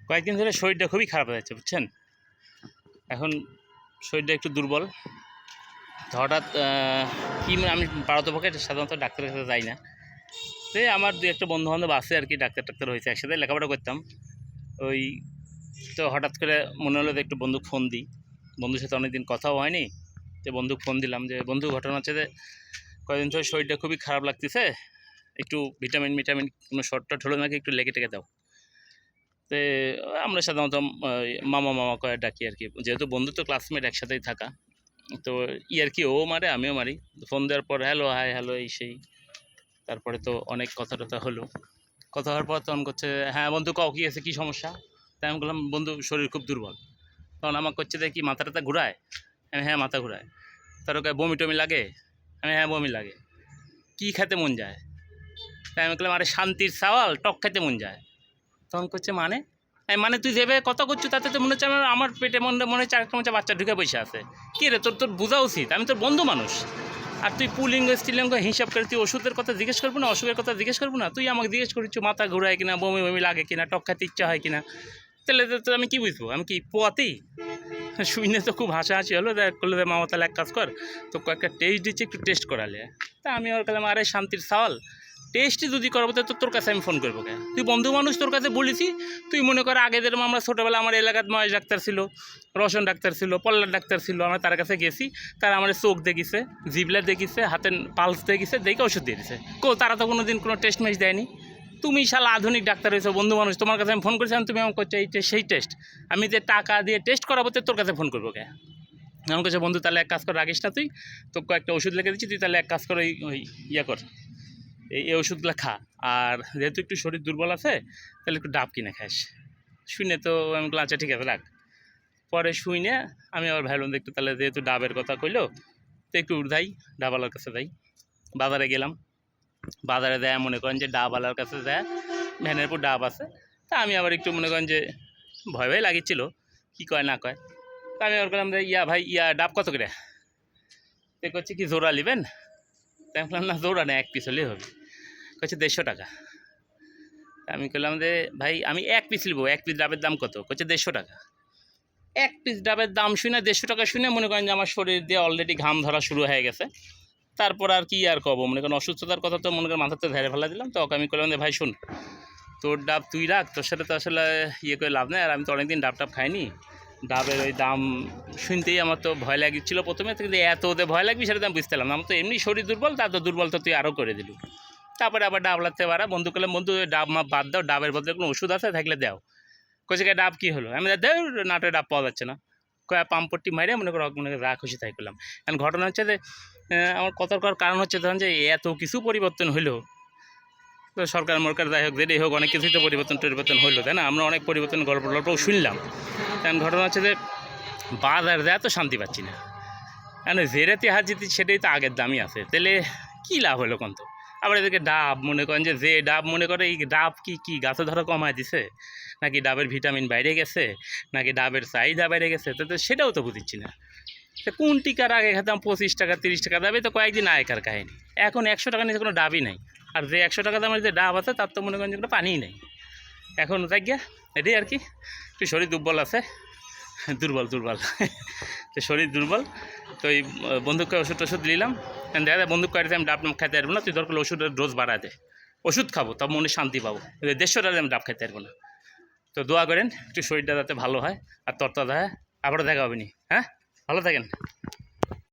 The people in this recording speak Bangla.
কয়েকদিন ধরে শরীরটা খুবই খারাপ হয়ে যাচ্ছে, বুঝছেন। এখন শরীরটা একটু দুর্বল। হঠাৎ কি আমি পারতপক্ষে সাধারণত ডাক্তারের কাছে যাই না। তো আমার দু একটা বন্ধুবান্ধব আছে আর কি, ডাক্তার হয়েছে, একসাথে লেখাপড়া করতাম। ওই তো হঠাৎ করে মনে হলো যে একটু বন্ধুকে ফোন দিই। বন্ধুর সাথে অনেকদিন কথাও হয়নি, তো বন্ধুকে ফোন দিলাম যে বন্ধু, ঘটনা হচ্ছে যে কয়েকদিন ধরে শরীরটা খুবই খারাপ লাগতেছে, একটু ভিটামিন কোনো শর্টকাট হলো নাকি একটু লেগে টেকে দাও। তো আমরা সাধারণত মামা মামা করে ডাকি আর কি, যেহেতু বন্ধু তো ক্লাসমেট একসাথেই থাকা। তো আর কি ও মারে আমিও মারি। ফোন দেওয়ার পর হ্যালো হাই হ্যালো এই সেই, তারপরে তো অনেক কথা টথা হলো। কথা হওয়ার পর তখন করছে হ্যাঁ বন্ধু কও কী আছে, কী সমস্যা। তাই আমি বললাম বন্ধু শরীর খুব দুর্বল। তখন আমার করছে যে কি মাথা টাথা ঘুরায়। আমি হ্যাঁ মাথা ঘুরায়। তার ওকে বমি টমি লাগে। আমি হ্যাঁ বমি লাগে। কী খেতে মন যায়। তাই আমি বললাম আরে শান্তির সওয়াল, টক খেতে মন যায়। তখন করছে মানে তুই যেভাবে কথা করছো তাতে তো মনে হচ্ছে আমার পেটে মনে হচ্ছে আরেকটা মনে বাচ্চা ঢুকে বসে আছে। কী রে তোর বোঝা উচিত, আমি তোর বন্ধু মানুষ। আর তুই পুলিঙ্গ স্ত্রীলিঙ্গ হিসাব করে তুই ওষুধের কথা জিজ্ঞেস করবো না, অসুখের কথা জিজ্ঞেস করবো না। তুই আমাকে জিজ্ঞেস করছো মাথা ঘুরায় কিনা, বমি বমি লাগে কিনা, টক খাতে ইচ্ছা হয় কিনা। তাহলে তো আমি কী বুঝবো, আমি কি পোয়াতেই? শুনে তো খুব হাসাহাসি হলো। করলো যে মামা তাহলে এক কাজ কর, তো কয়েকটা টেস্ট দিচ্ছে, একটু টেস্ট করালে। তা আমি ওর কালাম আরে শান্তির সওয়াল, টেস্টই যদি করবো তো তোর কাছে আমি ফোন করবো কেন? তুই বন্ধু মানুষ, তোর কাছে বলেছি। তুই মনে কর আগে যেরকম আমরা ছোটোবেলা আমার এলাকার মহেশ ডাক্তার ছিল, রোশন ডাক্তার ছিল, পল্লার ডাক্তার ছিল, আমরা তার কাছে গেছি। তারা আমার চোখ দেখিছে, জিবলা দেখিছে, হাতের পালস দেখিছে, দেখে ওষুধ দিয়ে দিছে। তারা তো কোনো দিন কোনো টেস্ট মেস্ট দেয়নি। তুমি শালা আধুনিক ডাক্তার হয়েছো, বন্ধু মানুষ, তোমার কাছে আমি ফোন করেছিলাম, তুমি আমার করছো এই টেস্ট সেই টেস্ট। আমি যে টাকা দিয়ে টেস্ট করাবো তো তোর কাছে ফোন করবো কে? এমন কাছে বন্ধু তাহলে এক কাজ কর, রাখিস না তুই, তো কয়েকটা ওষুধ লিখে দিচ্ছি, তুই তাহলে এক কাজ কর, ওই ইয়া কর, এই ওষুধগুলো খা। আর যেহেতু একটু শরীর দুর্বল আছে তাহলে একটু ডাব কিনে খাস। শুনে তো আমি বললাম আচ্ছা ঠিক আছে রাখ। পরে শুনে আমি আবার ভাবলাম একটু তাহলে যেহেতু ডাবের কথা কইলো, তো একটু যাই ডাবওয়ালার কাছে যাই। বাজারে গেলাম, বাজারে দেয় মনে করেন যে ডাবওয়ালার কাছে দেয় ভ্যানের উপর ডাব আছে। তা আমি আবার একটু মনে করেন যে ভয় ভয় লাগিয়েছিল, কী কয় না কয়। তা আমি আবার বললাম যে ভাই ডাব কত করে? তো করছে কি জোড়া নেবেন? তাই আমি বললাম না জোড়া না, এক পিস হলেই হবে। করছে 150 টাকা। আমি বললাম যে ভাই আমি এক পিস নেবো, এক পিস ডাবের দাম কত? করছে 150 টাকা। এক পিস ডাবের দাম শুনে 150 টাকা শুনে মনে করেন যে আমার শরীর দিয়ে অলরেডি ঘাম ধরা শুরু হয়ে গেছে। তারপর আর কি আর কব, মনে করেন অসুস্থতার কথা তো মনে করেন মাথাতে ধরে ফেলা দিলাম। তো ওকে আমি করলাম যে ভাই শুন, তোর ডাব তুই রাখ, তোর সাথে তো আসলে করে লাভ নেই। আর আমি তো অনেকদিন ডাব টাব খাইনি। ডাবের ওই দাম শুনতেই আমার তো ভয় লাগিয়েছিল প্রথমে, কিন্তু এত ওদের ভয় লাগবে সেটা আমি বুঝতে পারলাম না। আমার তো এমনি শরীর দুর্বল, তার তো দুর্বল তো তুই আরও করে দিলু। তারপরে আবার ডাব লাগতে পারা বন্ধু করলাম, বন্ধু ডাব মাপ বাদ দাও, ডাবের বদলে কোনো ওষুধ আছে থাকলে দাও। কইছে ডাব কী হলো? আমি দেও নাটোরে ডাব পাওয়া যাচ্ছে না। পাম্পটি মারে মনে করো যা খুশি তাই করলাম। কারণ ঘটনা হচ্ছে যে আমার কথার কারণ হচ্ছে ধরেন যে এত কিছু পরিবর্তন হইলো, তো সরকার মরকার যাই হোক যেটাই হোক অনেক কিছুই তো পরিবর্তন হইলো, তাই না? আমরা অনেক পরিবর্তন গল্পও শুনলাম। কারণ ঘটনা হচ্ছে যে বাজার যায় তো শান্তি পাচ্ছি না। কারণ যেটাতে হাত জিতি সেটাই তো আগের দামই আছে, তাহলে কী লাভ হলো কোন? তো আবার এদিকে ডাব মনে করেন যে ডাব মনে করে এই ডাব কি গাছে ধরা কমায় দিছে, নাকি ডাবের ভিটামিন বাইরে গেছে, নাকি ডাবের চাহিদা বাইরে গেছে, তো সেটাও তো বুঝছি না। তো কোন টিকার আগে খেতাম 25 টাকা 30 টাকা দামে, তো কয়েকদিন আগেকার কাহিনি। এখন 100 টাকা নিচে কোনো ডাবই নাই। আর যে 100 টাকা দামের যে ডাব আছে তার তো মনে করেন যেগুলো পানিই নেই। এখন যাই গিয়া এটাই আর কি, একটু শরীর দুর্বল আছে, দুর্বল তো শরীর দুর্বল। তো এই বন্ধুকে ওষুধ নিলাম। দেখা যায় বন্ধুক কাটতে আমি ডাব খাইতে পারবো না, তুই দরকার ওষুধের ডোজ বাড়া দে, ওষুধ খাবো তবে মনে শান্তি পাবো। 150 টাকা আমি ডাব খাইতে পারবো না। তো দোয়া করেন একটু শরীরটা যাতে ভালো হয় আর তরতাজা হয়। আবারও দেখা হবে নি। হ্যাঁ, ভালো থাকেন।